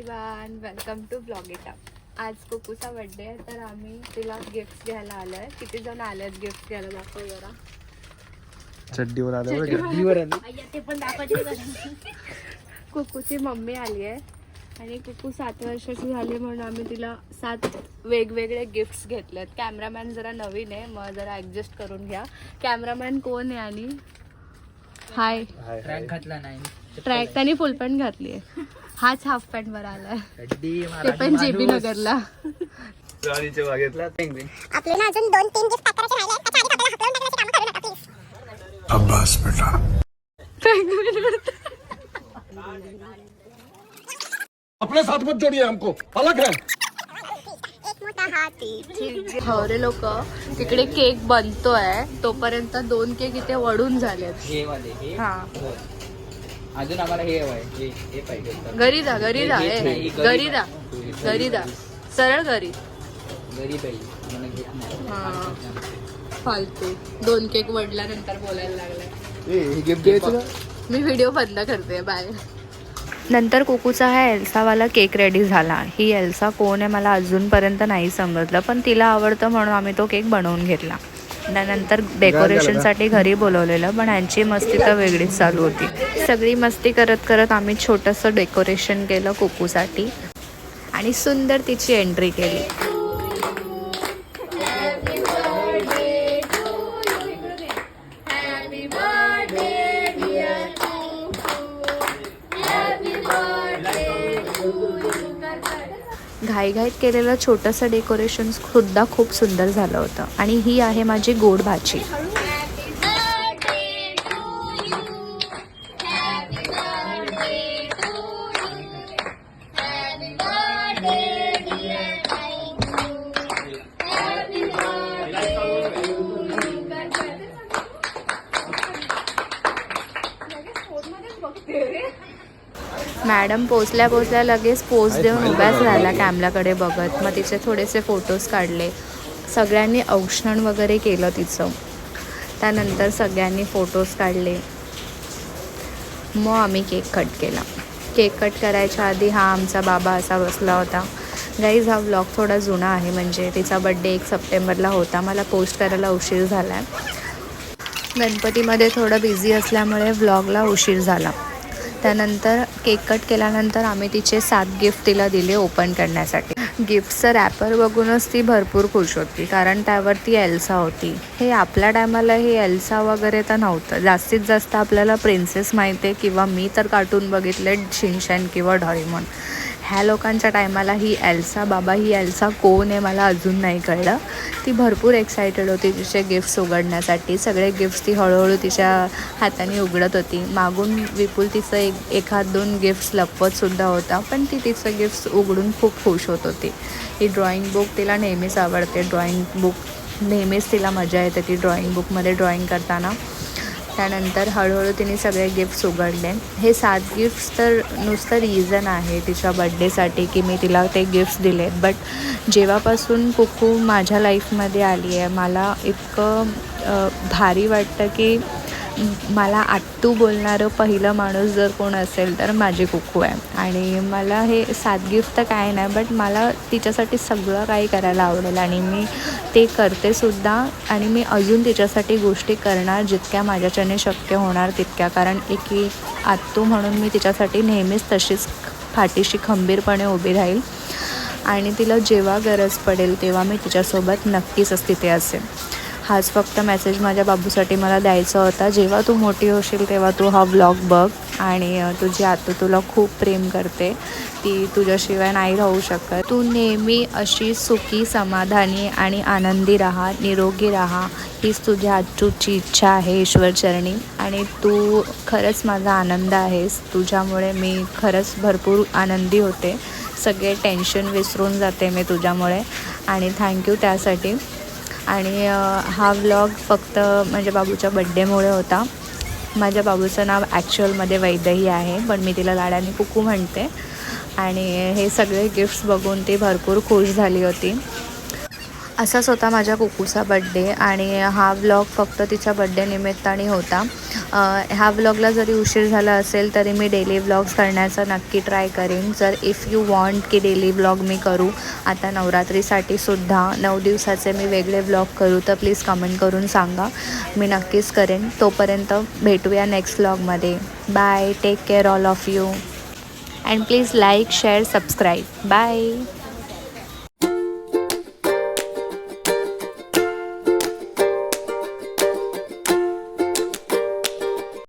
Everyone, welcome to blog it up. आज कुकूचा birthday आहे तर आम्ही तिला गिफ्ट घ्यायला आलोय. किती जण आलेत गिफ्ट घ्यायला दाखव जरा. चड्डीवर आलं ते पण दाखवायचे. कुकूची मम्मी आली आहे आणि कुकू 7 वर्षाची झाली म्हणून आम्ही तिला 7 वेगवेगळे गिफ्ट्स घेतलेत. कॅमेरामॅन जरा नवीन आहे, मग जरा ऍडजस्ट करून घ्या. कॅमेरामॅन कोण आहे? आणि हाय. ट्रॅक घातला नाही, ट्रॅक त्यांनी फुल पॅन्ट घातली आहे. हाच हाफ पॅन्ट वर आलाय, ते पण जेबी नगरला. आपल्याला अजून 2-3 गिफ्ट पॅक करायचे राहिले. त्याच्या आधी आपल्याला हकलून टाकण्याची कामं करू नका प्लीज. अब्बास बेटा अपने साथ मत जोड़िए हमको, अलग है. एक मोठा हाती. हवरे लोक तिकडे केक बनतोय तोपर्यंत 2 केक इथे वडून झालेत. हे वाले हे हा, अजून आम्हाला हे हवंय, हे पाहिजे होतं. घरी जा, घरी जा, घरी जा, घरी जा, सरळ घरी. गरीब आहे मला घेत नाही. हा, फालतू 2 केक वडल्यानंतर बोलायला लागलाय. गिफ्ट द्यायचं मी व्हिडिओ बंद करते, बाय. नंतर कुकूचा हा एल्सावाला केक रेडी झाला. ही एल्सा कोण आहे मला अजूनपर्यंत नाही समजलं, पण तिला आवडतं म्हणून आम्ही तो केक बनवून घेतला. त्यानंतर डेकोरेशनसाठी घरी बोलवलेलं, पण ह्यांची मस्ती तर वेगळीच चालू होती. सगळी मस्ती करत करत आम्ही छोटंसं डेकोरेशन केलं कुकूसाठी आणि सुंदर तिची एंट्री केली. घाईघाईत केलेलं छोटंसं डेकोरेशन सुद्धा खूप सुंदर झालं होतं. आणि ही आहे माझी गोड भाची. मॅडम पोचल्या लगेच पोज देऊन उभ्याच राहिला कॅमेराकडे बघत. मग तिचे थोडेसे फोटोज काढले. सगळ्यांनी औक्षण वगैरे केलं तिचं. त्यानंतर सगळ्यांनी फोटोज काढले. मग आम्ही केक कट केला. केक कट करायच्या आधी हा आमचा बाबा असा बसला होता. गाईज, हा व्लॉग थोडा जुना आहे, म्हणजे तिचा बड्डे 1 सप्टेंबरला होता. मला पोस्ट करायला उशीर झाला आहे. गणपतीमध्ये थोडं बिझी असल्यामुळे व्लॉगला उशीर झाला. त्यानंतर केक कट केल्यानंतर आम्ही तिचे 7 गिफ्ट तिला दिले ओपन करण्यासाठी. गिफ्टचं रॅपर बघूनच ती भरपूर खुश होती, कारण त्यावरती एल्सा होती. हे आपल्या टायमाला हे एल्सा वगैरे तर नव्हतं. जास्तीत जास्त आपल्याला प्रिन्सेस माहिती आहे, किंवा मी तर कार्टून बघितले शिनचॅन किंवा डोरेमॉन. ह्या लोकांच्या टायमाला ही एल्सा. बाबा, ही एल्सा कोण आहे मला अजून नाही कळलं. ती भरपूर एक्सायटेड होती तिचे गिफ्ट्स उघडण्यासाठी. सगळे गिफ्ट्स ती हळूहळू तिच्या हाताने उघडत होती. मागून विपुल तिचं 1-2 गिफ्ट्स लपवतसुद्धा होता, पण ती तिचं गिफ्ट्स उघडून खूप खुश होत होती. ही ड्रॉइंग बुक तिला नेहमीच आवडते. ड्रॉइंग बुक नेहमीच तिला मजा येते ती ड्रॉइंग बुकमध्ये ड्रॉइंग करताना. त्यानंतर हळूहळू तिने सगळे गिफ्ट्स उघडले. हे 7 गिफ्ट्स तर नुसतं रिझन आहे तिच्या बड्डेसाठी की मी तिला ते गिफ्ट्स दिले. बट जेव्हापासून कुकू माझ्या लाईफमध्ये आली आहे, मला इतकं भारी वाटतं की मला आत्तू बोलणारं पहिलं माणूस जर कोण असेल तर माझी कुकू आहे. आणि मला हे 7 गिफ्ट तर काय नाही, बट मला तिच्यासाठी सगळं काही करायला आवडेल आणि मी ते करतेसुद्धा. आणि मी अजून तिच्यासाठी गोष्टी करणार जितक्या माझ्याच्याने शक्य होणार तितक्या, कारण एक आत्तू म्हणून मी तिच्यासाठी नेहमीच तशीच पाठीशी खंबीरपणे उभी राहील. आणि तिला जेव्हा गरज पडेल तेव्हा मी तिच्यासोबत नक्कीच तिथे असेल. हाच फक्त मेसेज माझ्या बाबूसाठी मला द्यायचा होता. जेव्हा तू मोठी होशील तेव्हा तू हा व्लॉग बघ. आणि तुझी आत्तू तुला खूप प्रेम करते. ती तुझ्याशिवाय नाही राहू शकत. तू नेहमी अशी सुखी, समाधानी आणि आनंदी राहा, निरोगी राहा, हीच तुझ्या आत्तूची इच्छा आहे ईश्वरचरणी. आणि तू खरंच माझा आनंद आहेस. तुझ्यामुळे मी खरंच भरपूर आनंदी होते. सगळे टेन्शन विसरून जाते मी तुझ्यामुळे, आणि थँक्यू त्यासाठी. आणि हा व्लॉग फक्त माझ्या बाबूच्या बड्डेमुळे होता. माझ्या बाबूचं नाव ॲक्च्युअलमध्ये वैदेही आहे, पण मी तिला लाडाने कुकू म्हणते. आणि हे सगळे गिफ्ट्स बघून ती भरपूर खुश झाली होती. असाच होता माझ्या कुकूचा बड्डे. आणि हा व्लॉग फक्त तिच्या बड्डे निमित्ताने होता. ह्या व्लॉगला जरी उशीर झाला असेल तरी मी डेली व्लॉग्स करण्याचा नक्की ट्राय करेन. जर इफ यू वॉन्ट की डेली व्लॉग मी करू आता नवरात्रीसाठी सुद्धा 9 दिवसाचे मी वेगळे व्लॉग करू तर प्लीज कमेंट करून सांगा. मी नक्कीच करेन. तोपर्यंत भेटूया नेक्स्ट व्लॉगमध्ये. Bye. Take care all of you and please like share subscribe. Bye.